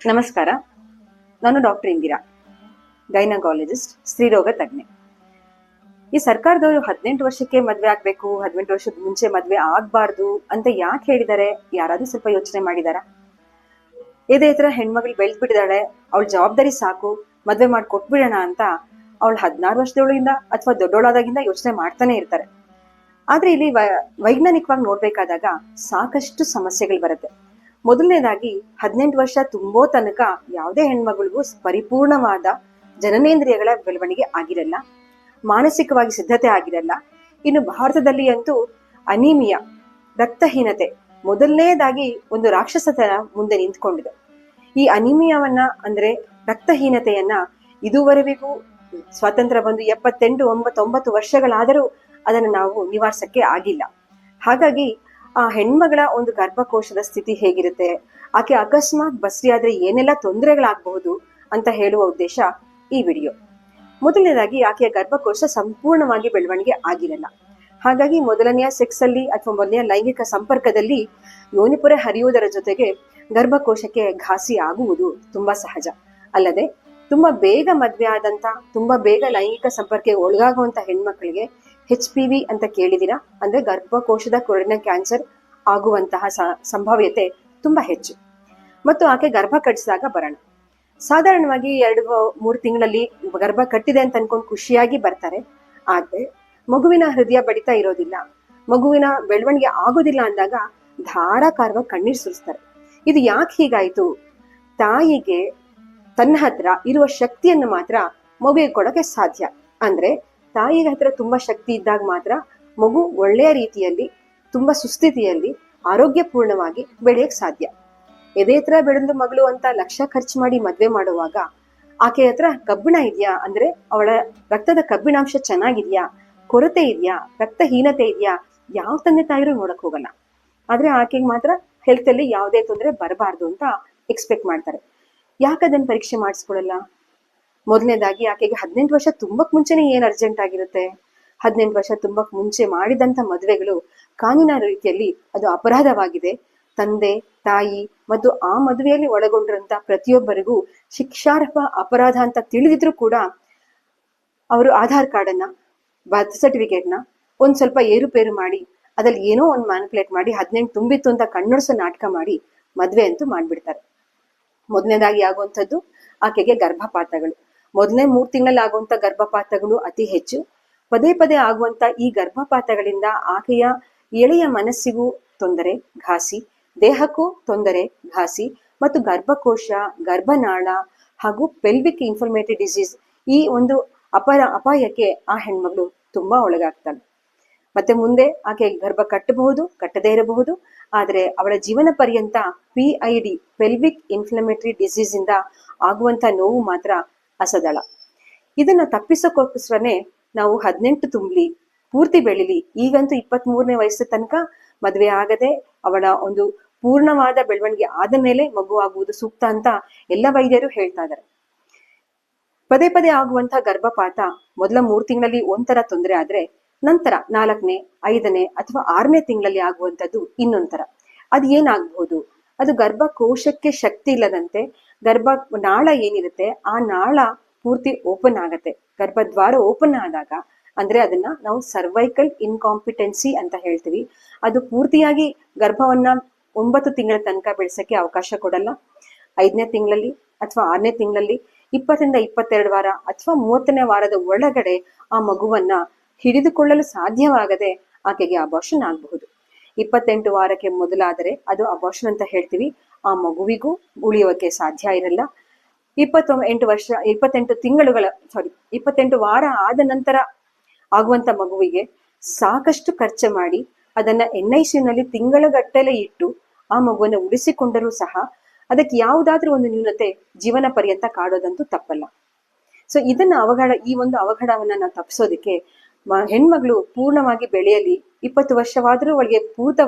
ನಮಸ್ಕಾರ. ನಾನು doctor Indira, gynaecologist, ಸ್ತ್ರೀರೋಗ ತಜ್ಞೆ. ಈ ಸರ್ಕಾರದವರು 18 ವರ್ಷಕ್ಕೆ ಮದ್ವೆ ಆಗ್ಬೇಕು, 18 ವರ್ಷದ ಮುಂಚೆ ಮದ್ವೆ ಆಗ್ಬಾರ್ದು ಅಂತ ಯಾಕೆ ಹೇಳಿದ್ದಾರೆ? ಯಾರಾದ್ರೂ ಸ್ವಲ್ಪ ಯೋಚನೆ ಮಾಡಿದಾರ? ಇದೇ ತರ ಹೆಣ್ಮಗಳು ಬೆಳ್ದ್ ಬಿಟ್ಟಿದ್ದಾಳೆ, ಅವಳ ಜವಾಬ್ದಾರಿ ಸಾಕು, ಮದ್ವೆ ಮಾಡಿ ಕೊಟ್ಬಿಡೋಣ ಅಂತ ಅವಳು 16 ವರ್ಷದೊಳಗಿಂದ ಅಥವಾ ದೊಡ್ಡೋಳಾದಾಗಿಂದ ಯೋಚನೆ ಮಾಡ್ತಾನೆ ಇರ್ತಾರೆ. ಆದ್ರೆ ಇಲ್ಲಿ ವೈಜ್ಞಾನಿಕವಾಗಿ ನೋಡ್ಬೇಕಾದಾಗ ಸಾಕಷ್ಟು ಸಮಸ್ಯೆಗಳು ಬರುತ್ತೆ. ಮೊದಲನೇದಾಗಿ 18 ವರ್ಷ ತುಂಬೋ ತನಕ ಯಾವುದೇ ಹೆಣ್ಮಗಳಿಗೂ ಪರಿಪೂರ್ಣವಾದ ಜನನೇಂದ್ರಿಯಗಳ ಬೆಳವಣಿಗೆ ಆಗಿರಲ್ಲ, ಮಾನಸಿಕವಾಗಿ ಸಿದ್ಧತೆ ಆಗಿರಲ್ಲ. ಇನ್ನು ಭಾರತದಲ್ಲಿ ಅಂತೂ ಅನಿಮಿಯಾ, ರಕ್ತಹೀನತೆ ಮೊದಲನೇದಾಗಿ ಒಂದು ರಾಕ್ಷಸತನ ಮುಂದೆ ನಿಂತ್ಕೊಂಡಿದೆ. ಈ ಅನಿಮಿಯಾವನ್ನ ಅಂದ್ರೆ ರಕ್ತಹೀನತೆಯನ್ನ ಇದುವರೆಗೂ ಸ್ವಾತಂತ್ರ್ಯ ಬಂದು 78, 90 ವರ್ಷಗಳಾದರೂ ಅದನ್ನು ನಾವು ನಿವಾರಿಸಕ್ಕೆ ಆಗಿಲ್ಲ. ಹಾಗಾಗಿ ಆ ಹೆಣ್ಮಗಳ ಒಂದು ಗರ್ಭಕೋಶದ ಸ್ಥಿತಿ ಹೇಗಿರುತ್ತೆ, ಆಕೆ ಅಕಸ್ಮಾತ್ ಬಸ್ರಿ ಆದ್ರೆ ಏನೆಲ್ಲ ತೊಂದರೆಗಳಾಗಬಹುದು ಅಂತ ಹೇಳುವ ಉದ್ದೇಶ ಈ ವಿಡಿಯೋ. ಮೊದಲನೇದಾಗಿ ಆಕೆಯ ಗರ್ಭಕೋಶ ಸಂಪೂರ್ಣವಾಗಿ ಬೆಳವಣಿಗೆ ಆಗಿರಲ್ಲ. ಹಾಗಾಗಿ ಮೊದಲನೆಯ ಸೆಕ್ಸ್ ಅಲ್ಲಿ ಅಥವಾ ಮೊದಲನೆಯ ಲೈಂಗಿಕ ಸಂಪರ್ಕದಲ್ಲಿ ಯೋನಿಪೊರೆ ಹರಿಯುವುದರ ಜೊತೆಗೆ ಗರ್ಭಕೋಶಕ್ಕೆ ಘಾಸಿ ಆಗುವುದು ತುಂಬಾ ಸಹಜ. ಅಲ್ಲದೆ ತುಂಬಾ ಬೇಗ ಮದ್ವೆ ಆದಂತ, ತುಂಬಾ ಬೇಗ ಲೈಂಗಿಕ ಸಂಪರ್ಕಕ್ಕೆ ಒಳಗಾಗುವಂತ ಹೆಣ್ಮಕ್ಳಿಗೆ HPV ಅಂತ ಕೇಳಿದಿರಾ? ಅಂದ್ರೆ ಗರ್ಭಕೋಶದ ಕೊರಳಿನ ಕ್ಯಾನ್ಸರ್ ಆಗುವಂತಹ ಸಂಭಾವ್ಯತೆ ತುಂಬಾ ಹೆಚ್ಚು. ಮತ್ತು ಆಕೆ ಗರ್ಭ ಕಟ್ಟಿಸಿದಾಗ ಬರೋಣ, ಸಾಧಾರಣವಾಗಿ 2-3 ತಿಂಗಳಲ್ಲಿ ಗರ್ಭ ಕಟ್ಟಿದೆ ಅಂತ ಅನ್ಕೊಂಡು ಖುಷಿಯಾಗಿ ಬರ್ತಾರೆ. ಆದ್ರೆ ಮಗುವಿನ ಹೃದಯ ಬಡಿತ ಇರೋದಿಲ್ಲ, ಮಗುವಿನ ಬೆಳವಣಿಗೆ ಆಗೋದಿಲ್ಲ ಅಂದಾಗ ಧಾರಾಕಾರವಾಗಿ ಕಣ್ಣೀರ್ ಸುರಿಸ್ತಾರೆ. ಇದು ಯಾಕೆ ಹೀಗಾಯ್ತು? ತಾಯಿಗೆ ತನ್ನ ಹತ್ರ ಇರುವ ಶಕ್ತಿಯನ್ನು ಮಾತ್ರ ಮಗುವಿಗೆ ಕೊಡೋಕೆ ಸಾಧ್ಯ. ಅಂದ್ರೆ ತಾಯಿಗೆ ಹತ್ರ ತುಂಬಾ ಶಕ್ತಿ ಇದ್ದಾಗ ಮಾತ್ರ ಮಗು ಒಳ್ಳೆಯ ರೀತಿಯಲ್ಲಿ, ತುಂಬಾ ಸುಸ್ಥಿತಿಯಲ್ಲಿ, ಆರೋಗ್ಯಪೂರ್ಣವಾಗಿ ಬೆಳೆಯಕ್ ಸಾಧ್ಯ. ಎದೆ ಹತ್ರ ಬೆಳೆದು ಮಗಳು ಅಂತ ಲಕ್ಷ ಖರ್ಚು ಮಾಡಿ ಮದ್ವೆ ಮಾಡುವಾಗ ಆಕೆ ಹತ್ರ ಕಬ್ಬಿಣ ಇದೆಯಾ, ಅಂದ್ರೆ ಅವಳ ರಕ್ತದ ಕಬ್ಬಿಣಾಂಶ ಚೆನ್ನಾಗಿದ್ಯಾ, ಕೊರತೆ ಇದೆಯಾ, ರಕ್ತಹೀನತೆ ಇದೆಯಾ, ಯಾವ ತಂದೆ ತಾಯಿರು ನೋಡಕ್ ಹೋಗಲ್ಲ. ಆದ್ರೆ ಆಕೆಗೆ ಮಾತ್ರ ಹೆಲ್ತ್ ಅಲ್ಲಿ ಯಾವುದೇ ತೊಂದರೆ ಬರಬಾರ್ದು ಅಂತ ಎಕ್ಸ್ಪೆಕ್ಟ್ ಮಾಡ್ತಾರೆ. ಯಾಕೆ ಅದನ್ನ ಪರೀಕ್ಷೆ ಮಾಡಿಸ್ಕೊಳ್ಳಲ್ಲ? ಮೊದಲನೇದಾಗಿ ಆಕೆಗೆ 18 ವರ್ಷ ತುಂಬಕ್ ಮುಂಚೆನೆ ಏನ್ ಅರ್ಜೆಂಟ್ ಆಗಿರುತ್ತೆ? 18 ವರ್ಷ ತುಂಬಕ್ ಮುಂಚೆ ಮಾಡಿದಂತ ಮದುವೆಗಳು ಕಾನೂನಿನ ರೀತಿಯಲ್ಲಿ ಅದು ಅಪರಾಧವಾಗಿದೆ. ತಂದೆ, ತಾಯಿ ಮತ್ತು ಆ ಮದುವೆಯಲ್ಲಿ ಒಳಗೊಂಡಿರಂತ ಪ್ರತಿಯೊಬ್ಬರಿಗೂ ಶಿಕ್ಷಾರ್ಹ ಅಪರಾಧ ಅಂತ ತಿಳಿದಿದ್ರು ಕೂಡ ಅವರು ಆಧಾರ್ ಕಾರ್ಡ್ ಅನ್ನ, ಬರ್ತ್ ಸರ್ಟಿಫಿಕೇಟ್ ನ ಒಂದ್ ಸ್ವಲ್ಪ ಏರುಪೇರು ಮಾಡಿ ಅದ್ರಲ್ಲಿ ಏನೋ ಒಂದ್ ಮ್ಯಾನಿಪುಲೇಟ್ ಮಾಡಿ 18 ತುಂಬಿತ್ತು ಅಂತ ಕಣ್ಣೊಡ್ಸೋ ನಾಟಕ ಮಾಡಿ ಮದ್ವೆ ಅಂತೂ ಮಾಡ್ಬಿಡ್ತಾರೆ. ಮೊದಲನೇದಾಗಿ ಆಗುವಂಥದ್ದು ಆಕೆಗೆ ಗರ್ಭಪಾತಗಳು. ಮೊದಲನೇ 3 ತಿಂಗಳಲ್ಲಿ ಆಗುವಂತ ಗರ್ಭಪಾತಗಳು ಅತಿ ಹೆಚ್ಚು. ಪದೇ ಪದೇ ಆಗುವಂತ ಈ ಗರ್ಭಪಾತಗಳಿಂದ ಆಕೆಯ ಎಳೆಯ ಮನಸ್ಸಿಗೂ ತೊಂದರೆ, ಘಾಸಿ, ದೇಹಕ್ಕೂ ತೊಂದರೆ, ಘಾಸಿ, ಮತ್ತು ಗರ್ಭಕೋಶ, ಗರ್ಭನಾಳ ಹಾಗೂ ಪೆಲ್ವಿಕ್ ಇನ್ಫ್ಲಮೇಟರಿ ಡಿಸೀಸ್ ಈ ಒಂದು ಅಪಾಯಕ್ಕೆ ಆ ಹೆಣ್ಮಗಳು ತುಂಬಾ ಒಳಗಾಗ್ತಾಳೆ. ಮತ್ತೆ ಮುಂದೆ ಆಕೆ ಗರ್ಭ ಕಟ್ಟಬಹುದು, ಕಟ್ಟದೇ ಇರಬಹುದು. ಆದ್ರೆ ಅವಳ ಜೀವನ ಪರ್ಯಂತ PID, ಪೆಲ್ವಿಕ್ ಇನ್ಫ್ಲಮೇಟರಿ ಡಿಸೀಸ್ ಇಂದ ಆಗುವಂತ ನೋವು ಮಾತ್ರ ಅಸದಳ. ಇದನ್ನ ತಪ್ಪಿಸೋಕೋಸ್ಕರನೇ ನಾವು 18 ತುಂಬಲಿ, ಪೂರ್ತಿ ಬೆಳಿಲಿ, ಈಗಂತೂ 23ನೇ ವಯಸ್ಸು ತನಕ ಮದ್ವೆ ಆಗದೆ ಅವಳ ಒಂದು ಪೂರ್ಣವಾದ ಬೆಳವಣಿಗೆ ಆದ ಮೇಲೆ ಮಗು ಆಗುವುದು ಸೂಕ್ತ ಅಂತ ಎಲ್ಲ ವೈದ್ಯರು ಹೇಳ್ತಾ ಇದ್ದಾರೆ. ಪದೇ ಪದೇ ಆಗುವಂತ ಗರ್ಭಪಾತ ಮೊದಲ 3 ತಿಂಗಳಲ್ಲಿ ಒಂಥರ ತೊಂದರೆ ಆದ್ರೆ ನಂತರ 4ನೇ, 5ನೇ ಅಥವಾ 6ನೇ ತಿಂಗಳಲ್ಲಿ ಆಗುವಂತದ್ದು ಇನ್ನೊಂಥರ. ಅದು ಏನಾಗಬಹುದು? ಅದು ಗರ್ಭಕೋಶಕ್ಕೆ ಶಕ್ತಿ ಇಲ್ಲದಂತೆ ಗರ್ಭ ನಾಳ ಏನಿರುತ್ತೆ ಆ ನಾಳ ಪೂರ್ತಿ ಓಪನ್ ಆಗತ್ತೆ. ಗರ್ಭದ್ವಾರ ಓಪನ್ ಆದಾಗ ಅಂದ್ರೆ ಅದನ್ನ ನಾವು ಸರ್ವೈಕಲ್ ಇನ್ಕಾಂಪಿಟೆನ್ಸಿ ಅಂತ ಹೇಳ್ತೀವಿ. ಅದು ಪೂರ್ತಿಯಾಗಿ ಗರ್ಭವನ್ನ 9 ತಿಂಗಳ ತನಕ ಬೆಳೆಸಕ್ಕೆ ಅವಕಾಶ ಕೊಡಲ್ಲ. 5ನೇ ತಿಂಗಳಲ್ಲಿ ಅಥವಾ 6ನೇ ತಿಂಗಳಲ್ಲಿ 20ರಿಂದ 22 ವಾರ ಅಥವಾ 30ನೇ ವಾರದ ಒಳಗಡೆ ಆ ಮಗುವನ್ನ ಹಿಡಿದುಕೊಳ್ಳಲು ಸಾಧ್ಯವಾಗದೆ ಆಕೆಗೆ ಅಬಾರ್ಷನ್ ಆಗಬಹುದು. 28 ವಾರಕ್ಕೆ ಮೊದಲಾದರೆ ಅದು ಅಬಾರ್ಷನ್ ಅಂತ ಹೇಳ್ತೀವಿ. ಆ ಮಗುವಿಗೂ ಉಳಿಯೋಕೆ ಸಾಧ್ಯ ಇರಲ್ಲ. 28 ವಾರ ಆದ ನಂತರ ಆಗುವಂತ ಮಗುವಿಗೆ ಸಾಕಷ್ಟು ಖರ್ಚು ಮಾಡಿ ಅದನ್ನ NICU ನಲ್ಲಿ ತಿಂಗಳಗಟ್ಟಲೆ ಇಟ್ಟು ಆ ಮಗುವನ್ನ ಉಳಿಸಿಕೊಂಡರೂ ಸಹ ಅದಕ್ಕೆ ಯಾವುದಾದ್ರೂ ಒಂದು ನ್ಯೂನತೆ ಜೀವನ ಪರ್ಯಂತ ಕಾಡೋದಂತೂ ತಪ್ಪಲ್ಲ. ಸೊ ಇದನ್ನ ಈ ಒಂದು ಅವಘಡವನ್ನ ನಾವು ತಪ್ಪಿಸೋದಕ್ಕೆ ಹೆಣ್ಮಗಳು ಪೂರ್ಣವಾಗಿ ಬೆಳೆಯಲಿ, 20 ವರ್ಷವಾದ್ರೂ ಅವಳಿಗೆ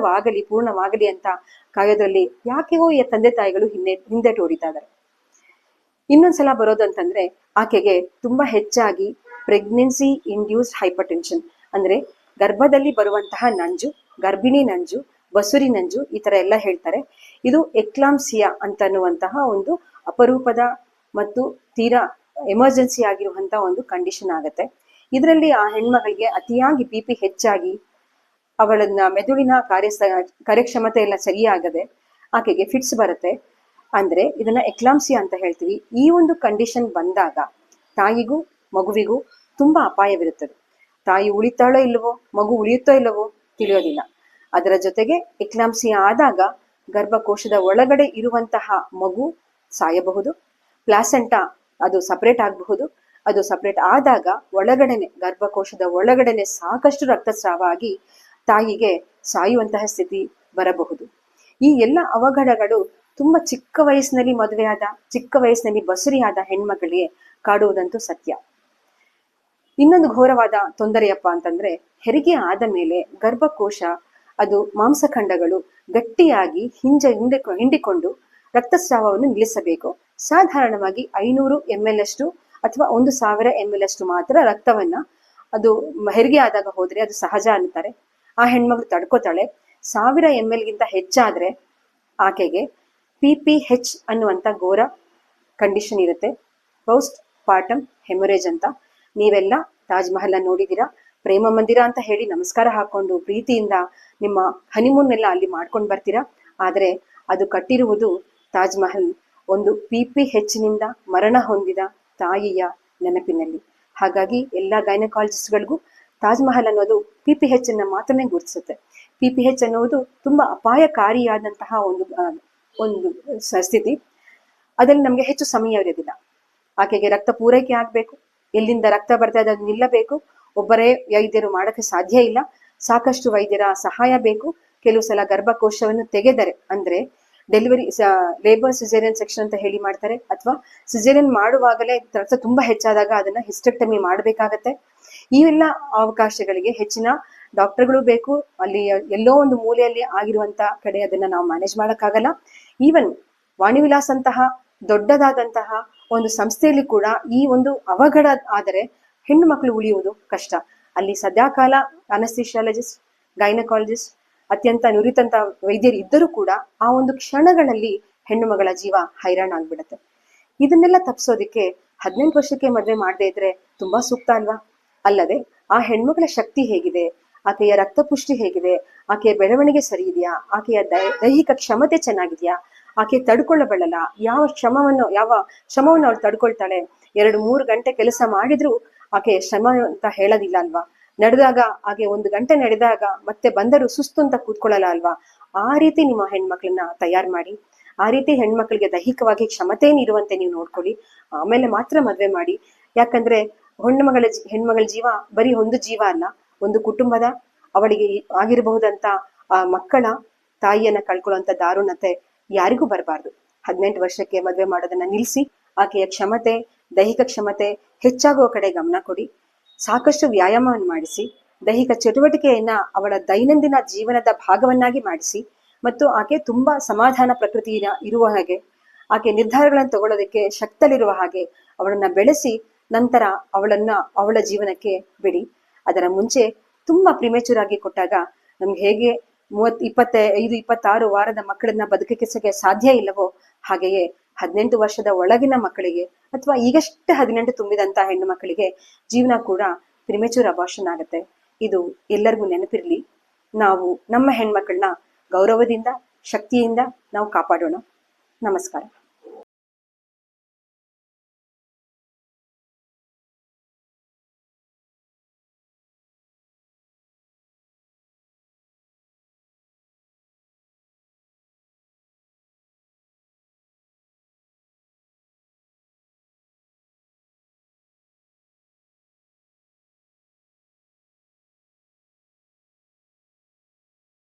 ಪೂರ್ಣವಾಗಲಿ ಅಂತ ಕಾಯೋದ್ರಲ್ಲಿ ಯಾಕೆಗೋ ಈ ತಂದೆ ತಾಯಿಗಳು ಹಿಂದೆಟು ಹೊಡಿತಾ ಇದ್ದಾರೆ. ಇನ್ನೊಂದ್ಸಲ ಬರೋದಂತಂದ್ರೆ ಆಕೆಗೆ ತುಂಬಾ ಹೆಚ್ಚಾಗಿ ಪ್ರೆಗ್ನೆನ್ಸಿ ಇಂಡ್ಯೂಸ್ಡ್ ಹೈಪರ್ಟೆನ್ಷನ್, ಅಂದ್ರೆ ಗರ್ಭದಲ್ಲಿ ಬರುವಂತಹ ನಂಜು, ಗರ್ಭಿಣಿ ನಂಜು, ಬಸುರಿ ನಂಜು, ಈ ತರ ಎಲ್ಲ ಹೇಳ್ತಾರೆ. ಇದು ಎಕ್ಲಾಂಪ್ಸಿಯಾ ಅಂತನ್ನುವಂತಹ ಒಂದು ಅಪರೂಪದ ಮತ್ತು ತೀರಾ ಎಮರ್ಜೆನ್ಸಿ ಆಗಿರುವಂತ ಒಂದು ಕಂಡೀಷನ್ ಆಗುತ್ತೆ. ಇದರಲ್ಲಿ ಆ ಹೆಣ್ಮಗಳಿಗೆ ಅತಿಯಾಗಿ BP ಹೆಚ್ಚಾಗಿ ಅವಳನ್ನ ಮೆದುಳಿನ ಕಾರ್ಯಕ್ಷಮತೆ ಎಲ್ಲ ಸರಿಯಾಗದೆ ಆಕೆಗೆ ಫಿಟ್ಸ್ ಬರುತ್ತೆ. ಅಂದ್ರೆ ಇದನ್ನ ಎಕ್ಲಾಂಪ್ಸಿಯಾ ಅಂತ ಹೇಳ್ತೀವಿ. ಈ ಒಂದು ಕಂಡೀಷನ್ ಬಂದಾಗ ತಾಯಿಗೂ ಮಗುವಿಗೂ ತುಂಬಾ ಅಪಾಯವಿರುತ್ತದೆ. ತಾಯಿ ಉಳಿತಾಳೋ ಇಲ್ಲವೋ, ಮಗು ಉಳಿಯುತ್ತೋ ಇಲ್ಲವೋ ತಿಳಿಯೋದಿಲ್ಲ. ಅದರ ಜೊತೆಗೆ ಎಕ್ಲಾಂಪ್ಸಿಯಾ ಆದಾಗ ಗರ್ಭಕೋಶದ ಒಳಗಡೆ ಇರುವಂತಹ ಮಗು ಸಾಯಬಹುದು. ಪ್ಲಾಸೆಂಟಾ ಅದು ಸಪರೇಟ್ ಆಗಬಹುದು. ಅದು ಸಪರೇಟ್ ಆದಾಗ ಒಳಗಡೆನೆ ಗರ್ಭಕೋಶದ ಒಳಗಡೆನೆ ಸಾಕಷ್ಟು ರಕ್ತಸ್ರಾವ ಆಗಿ ತಾಯಿಗೆ ಸಾಯುವಂತಹ ಸ್ಥಿತಿ ಬರಬಹುದು. ಈ ಎಲ್ಲ ಅವಘಡಗಳು ತುಂಬಾ ಚಿಕ್ಕ ವಯಸ್ಸಿನಲ್ಲಿ ಮದುವೆಯಾದ, ಚಿಕ್ಕ ವಯಸ್ಸಿನಲ್ಲಿ ಬಸುರಿಯಾದ ಹೆಣ್ಮಗಳಿಗೆ ಕಾಡುವುದಂತೂ ಸತ್ಯ. ಇನ್ನೊಂದು ಘೋರವಾದ ತೊಂದರೆಯಪ್ಪ ಅಂತಂದ್ರೆ, ಹೆರಿಗೆ ಆದ ಮೇಲೆ ಗರ್ಭಕೋಶ ಅದು ಮಾಂಸಖಂಡಗಳು ಗಟ್ಟಿಯಾಗಿ ಹಿಂಡಿಕೊಂಡು ರಕ್ತಸ್ರಾವವನ್ನು ನಿಲ್ಲಿಸಬೇಕು. ಸಾಧಾರಣವಾಗಿ 500 ml ಅಷ್ಟು ಅಥವಾ 1000 ml ಅಷ್ಟು ಮಾತ್ರ ರಕ್ತವನ್ನ ಅದು ಹೆರಿಗೆ ಆದಾಗ ಹೋದ್ರೆ ಅದು ಸಹಜ ಅಂತಾರೆ. ಆ ಹೆಣ್ಮಗಳು ತಡ್ಕೋತಾಳೆ. 1000 ml ಗಿಂತ ಹೆಚ್ಚಾದ್ರೆ ಆಕೆಗೆ PPH ಅನ್ನುವಂತ ಘೋರ ಕಂಡೀಷನ್ ಇರುತ್ತೆ, ಪೋಸ್ಟ್ ಪಾರ್ಟಮ್ ಹೆಮೊರೇಜ್ ಅಂತ. ನೀವೆಲ್ಲ ತಾಜ್ ಮಹಲ್ ನೋಡಿದೀರಾ. ಪ್ರೇಮ ಮಂದಿರ ಅಂತ ಹೇಳಿ ನಮಸ್ಕಾರ ಹಾಕೊಂಡು ಪ್ರೀತಿಯಿಂದ ನಿಮ್ಮ ಹನಿಮೂನ್ ಎಲ್ಲ ಅಲ್ಲಿ ಮಾಡ್ಕೊಂಡು ಬರ್ತೀರಾ. ಆದ್ರೆ ಅದು ಕಟ್ಟಿರುವುದು ತಾಜ್ ಮಹಲ್ ಒಂದು PPH ನಿಂದ ಮರಣ ಹೊಂದಿದ ತಾಯಿಯ ನೆನಪಿನಲ್ಲಿ. ಹಾಗಾಗಿ ಎಲ್ಲಾ ಗೈನಕಾಲಜಿಸ್ಟ್ಗಳಿಗೂ ತಾಜ್ ಮಹಲ್ ಅನ್ನೋದು PPH ಅನ್ನ ಮಾತ್ರನೇ ಗುರುತಿಸುತ್ತೆ. PPH ಅನ್ನುವುದು ತುಂಬಾ ಅಪಾಯಕಾರಿಯಾದಂತಹ ಒಂದು ಸ್ಥಿತಿ. ಅದರಲ್ಲಿ ನಮ್ಗೆ ಹೆಚ್ಚು ಸಮಯ ಇರೋದಿಲ್ಲ. ಆಕೆಗೆ ರಕ್ತ ಪೂರೈಕೆ ಆಗ್ಬೇಕು, ಎಲ್ಲಿಂದ ರಕ್ತ ಬರ್ತಾ ಇದೆ ಅದು ನಿಲ್ಲಬೇಕು. ಒಬ್ಬರೇ ವೈದ್ಯರು ಮಾಡಕ್ಕೆ ಸಾಧ್ಯ ಇಲ್ಲ, ಸಾಕಷ್ಟು ವೈದ್ಯರ ಸಹಾಯ ಬೇಕು. ಕೆಲವು ಸಲ ಗರ್ಭಕೋಶವನ್ನು ತೆಗೆದರೆ ಅಂದ್ರೆ ಡೆಲಿವರಿ ಲೇಬರ್ ಸಿಸೇರಿಯನ್ ಸೆಕ್ಷನ್ ಅಂತ ಹೇಳಿ ಮಾಡ್ತಾರೆ, ಅಥವಾ ಸಿಸೇರಿಯನ್ ಮಾಡುವಾಗಲೇ ರಕ್ತ ತುಂಬಾ ಹೆಚ್ಚಾದಾಗ ಅದನ್ನ ಹಿಸ್ಟೆಕ್ಟಮಿ ಮಾಡಬೇಕಾಗತ್ತೆ. ಈ ಎಲ್ಲ ಅವಕಾಶಗಳಿಗೆ ಹೆಚ್ಚಿನ ಡಾಕ್ಟರ್ಗಳು ಬೇಕು. ಅಲ್ಲಿ ಎಲ್ಲೋ ಒಂದು ಮೂಲೆಯಲ್ಲಿ ಆಗಿರುವಂತ ಕಡೆ ಅದನ್ನ ನಾವು ಮ್ಯಾನೇಜ್ ಮಾಡಕ್ಕಾಗಲ್ಲ. ಈವನ್ ವಾಣಿವಿಲಾಸ್ ಅಂತಹ ದೊಡ್ಡದಾದಂತಹ ಒಂದು ಸಂಸ್ಥೆಯಲ್ಲಿ ಕೂಡ ಈ ಒಂದು ಅವಘಡ ಆದರೆ ಹೆಣ್ಣು ಮಕ್ಕಳು ಉಳಿಯುವುದು ಕಷ್ಟ. ಅಲ್ಲಿ ಸದಾಕಾಲ ಅನಸ್ಥಿಷಿಯಾಲಜಿಸ್ಟ್, ಗೈನಕಾಲಜಿಸ್ಟ್, ಅತ್ಯಂತ ನುರಿತಂತ ವೈದ್ಯರು ಇದ್ದರೂ ಕೂಡ ಆ ಒಂದು ಕ್ಷಣಗಳಲ್ಲಿ ಹೆಣ್ಣು ಮಗಳ ಜೀವ ಹೈರಾಣಾಗ್ಬಿಡತ್ತೆ. ಇದನ್ನೆಲ್ಲ ತಪ್ಪಿಸೋದಿಕ್ಕೆ 18 ವರ್ಷಕ್ಕೆ ಮದುವೆ ಮಾಡದೇ ಇದ್ರೆ ತುಂಬಾ ಸೂಕ್ತ ಅಲ್ವಾ? ಅಲ್ಲದೆ ಆ ಹೆಣ್ಮಗಳ ಶಕ್ತಿ ಹೇಗಿದೆ, ಆಕೆಯ ರಕ್ತ ಪುಷ್ಟಿ ಹೇಗಿದೆ, ಆಕೆಯ ಬೆಳವಣಿಗೆ ಸರಿ ಇದೆಯಾ, ಆಕೆಯ ದೈಹಿಕ ಕ್ಷಮತೆ ಚೆನ್ನಾಗಿದ್ಯಾ, ಆಕೆ ತಡ್ಕೊಳ್ಳಬಲ್ಲಲ್ಲ, ಯಾವ ಶ್ರಮವನ್ನು ಅವಳು ತಡ್ಕೊಳ್ತಾಳೆ. 2-3 ಗಂಟೆ ಕೆಲಸ ಮಾಡಿದ್ರು ಆಕೆ ಶ್ರಮ ಅಂತ ಹೇಳೋದಿಲ್ಲ ಅಲ್ವಾ? ನಡೆದಾಗ ಆಕೆ 1 ಗಂಟೆ ನಡೆದಾಗ ಮತ್ತೆ ಬಂದರು ಸುಸ್ತು ಅಂತ ಕೂತ್ಕೊಳ್ಳಲ್ಲ ಅಲ್ವಾ? ಆ ರೀತಿ ನಿಮ್ಮ ಹೆಣ್ಮಕ್ಳನ್ನ ತಯಾರು ಮಾಡಿ, ಆ ರೀತಿ ಹೆಣ್ಮಕ್ಳಿಗೆ ದೈಹಿಕವಾಗಿ ಕ್ಷಮತೆ ಇರುವಂತೆ ನೀವು ನೋಡ್ಕೊಳ್ಳಿ. ಆಮೇಲೆ ಮಾತ್ರ ಮದ್ವೆ ಮಾಡಿ. ಯಾಕಂದ್ರೆ ಹೆಣ್ಮಗಳ ಜೀವ ಬರೀ ಒಂದು ಜೀವ ಅಲ್ಲ, ಒಂದು ಕುಟುಂಬದ, ಅವಳಿಗೆ ಆಗಿರಬಹುದಂತ ಆ ಮಕ್ಕಳ ತಾಯಿಯನ್ನ ಕಳ್ಕೊಳ್ಳುವಂತ ದಾರುಣತೆ ಯಾರಿಗೂ ಬರಬಾರ್ದು. 18 ವರ್ಷಕ್ಕೆ ಮದ್ವೆ ಮಾಡೋದನ್ನ ನಿಲ್ಲಿಸಿ, ಆಕೆಯ ಕ್ಷಮತೆ, ದೈಹಿಕ ಕ್ಷಮತೆ ಹೆಚ್ಚಾಗುವ ಕಡೆ ಗಮನ ಕೊಡಿ. ಸಾಕಷ್ಟು ವ್ಯಾಯಾಮವನ್ನು ಮಾಡಿಸಿ, ದೈಹಿಕ ಚಟುವಟಿಕೆಯನ್ನ ಅವಳ ದೈನಂದಿನ ಜೀವನದ ಭಾಗವನ್ನಾಗಿ ಮಾಡಿಸಿ, ಮತ್ತು ಆಕೆ ತುಂಬಾ ಸಮಾಧಾನ ಪ್ರಕೃತಿ ಇರುವ ಹಾಗೆ, ಆಕೆ ನಿರ್ಧಾರಗಳನ್ನು ತಗೊಳ್ಳೋದಕ್ಕೆ ಶಕ್ತಲಿರುವ ಹಾಗೆ ಅವಳನ್ನ ಬೆಳೆಸಿ ನಂತರ ಅವಳ ಜೀವನಕ್ಕೆ ಬಿಡಿ. ಅದರ ಮುಂಚೆ ತುಂಬಾ ಪ್ರಿಮೇಚೂರ್ ಆಗಿ ಕೊಟ್ಟಾಗ ನಮ್ಗೆ ಹೇಗೆ 25-26 ವಾರದ ಮಕ್ಕಳನ್ನ ಬದುಕಿಸಕ್ಕೆ ಸಾಧ್ಯ ಇಲ್ಲವೋ ಹಾಗೆಯೇ 18 ವರ್ಷದ ಒಳಗಿನ ಮಕ್ಕಳಿಗೆ ಅಥವಾ ಈಗಷ್ಟೇ 18 ತುಂಬಿದಂತ ಹೆಣ್ಣು ಮಕ್ಕಳಿಗೆ ಜೀವನ ಕೂಡ ಪ್ರಿಮೇಚೂರ್ ಅಬಾರ್ಷನ್ ಆಗುತ್ತೆ. ಇದು ಎಲ್ಲರಿಗೂ ನೆನಪಿರ್ಲಿ. ನಾವು ನಮ್ಮ ಹೆಣ್ಮಕ್ಳನ್ನ ಗೌರವದಿಂದ, ಶಕ್ತಿಯಿಂದ ನಾವು ಕಾಪಾಡೋಣ. ನಮಸ್ಕಾರ.